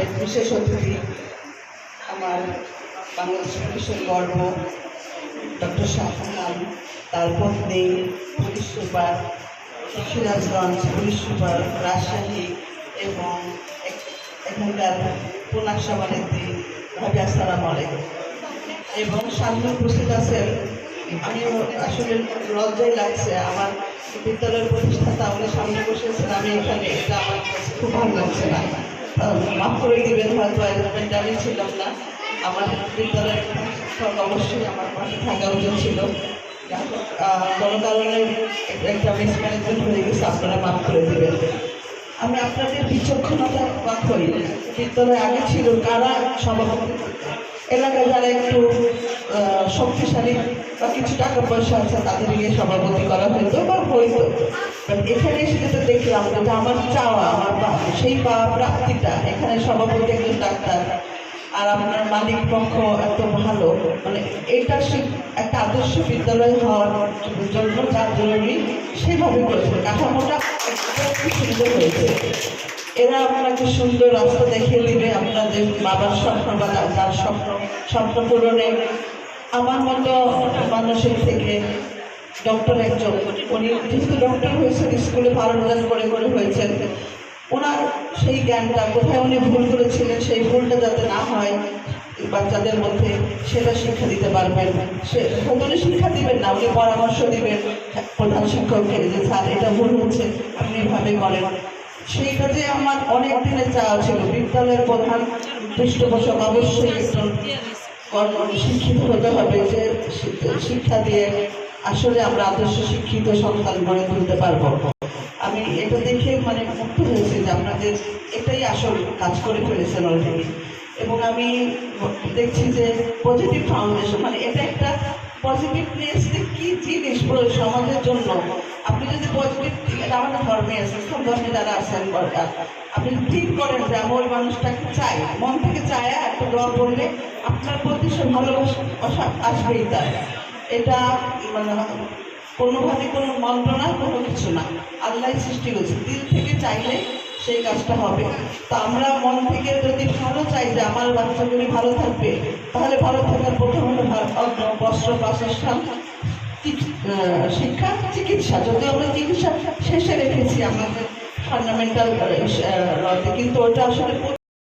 আজকের বিশেষ অতিথি আমার বাংলাদেশ পুলিশের গর্ব ডক্টর শাহজাহান, তার পত্নী police super Sirajganj, police super Rajshahi এবং এখানকার পুনাক সভানেত্রী ভাবি আসসালামু আলাইকুম। এবং সামনে উপস্থিত আছেন, আমি আসলে লজ্জাই লাগছে, আমার বিদ্যালয়ের প্রতিষ্ঠাতা আমাদের সামনে বসেছেন, আমি এখানে, এটা আমার কাছে খুব ভালো লাগছে না, মাফ করে দিবেন, হয়তো অ্যারেঞ্জমেন্ট আমি ছিলাম না, আমার বিদ্যালয়ের শিক্ষক অবশ্যই আমার পাশে থাকা উচিত ছিল, কোনো কারণে একটা মিসম্যানেজমেন্ট হয়ে গেছে, আপনারা মাফ করে দেবেন। আমি আপনাদের বিচক্ষণতা অবাক হই, বিদ্যালয়ে আগে ছিল কারা সভাপতি, এলাকায় যারা একটু শক্তিশালী বা কিছু টাকা পয়সা আছে তাদের নিয়ে সভাপতি করা হইতো বা হইতো, এখানে এসে তো দেখলাম যেটা আমার চাওয়া, আমার সেই প্রাপ্তিটা, এখানে সভাপতি একজন ডাক্তার আর আপনার মালিক পক্ষ এত ভালো, মানে এটা একটা আদর্শ বিদ্যালয় হওয়ার জন্য যার জরুরি সেভাবে করেছে, কাঠামোটা একদম সুন্দর হয়েছে। এরা আপনাকে সুন্দর রাস্তা দেখিয়ে দিবে, আপনাদের বাবার স্বপ্ন বা যার স্বপ্ন পূরণে। আমার মতো মানুষের থেকে ডক্টর একজন, উনি যেহেতু ডক্টর হয়েছেন, স্কুলে ভালো রেজাল্ট করে হয়েছেন, ওনার সেই জ্ঞানটা কোথায় উনি ভুল করেছিলেন, সেই ভুলটা যাতে না হয় বাচ্চাদের মধ্যে, সেটা শিক্ষা দিতে পারবেন। সে হয়তো উনি শিক্ষা দিবেন না, উনি পরামর্শ দিবেন প্রধান শিক্ষককে যে স্যার এটা ভুল হচ্ছে, আপনি এভাবে করেন। সেইটা যে আমার অনেক দিনের চাওয়া ছিল, বিদ্যালয়ের প্রধান পৃষ্ঠপোষক অবশ্যই একজন শিক্ষিত হতে হবে, যে শিক্ষা দিয়ে আসলে আমরা আদর্শ শিক্ষিত সন্তান গড়ে তুলতে পারবো। আমি এটা দেখে মানে মুগ্ধ হয়েছি যে আপনাদের এটাই আসল কাজ করে ফেলেছেন অলরেডি। এবং আমি দেখছি যে পজিটিভ ফাউন্ডেশন, মানে এটা একটা পজিটিভনেস কি জিনিস সমাজের জন্য। আপনি যদি পজিটিভ, এটা আমাদের ধর্মে আছে, সব ধর্মে যারা আছেন, আপনি ঠিক করেন যে আমি ওই মানুষটাকে চাই, মন থেকে চায়, একটা দোয়া করলে আপনার প্রতি সে ভালোবাসা আসবেই তার। এটা মানে কোনোভাবে কোনো মন্ত্র না, কোনো কিছু না, আল্লাহ সৃষ্টি করেছে, দিল থেকে চাইলে সেই কাজটা হবে। তো আমরা মন থেকে যদি ভালো চাই যে আমার বাচ্চাগুলি ভালো থাকবে, তাহলে ভালো থাকার প্রথম হলো বস্ত্র, বাসস্থান, শিক্ষা, চিকিৎসা। যদি আমরা চিকিৎসা শেষে রেখেছি আমাদের ফান্ডামেন্টাল, কিন্তু ওটা আসলে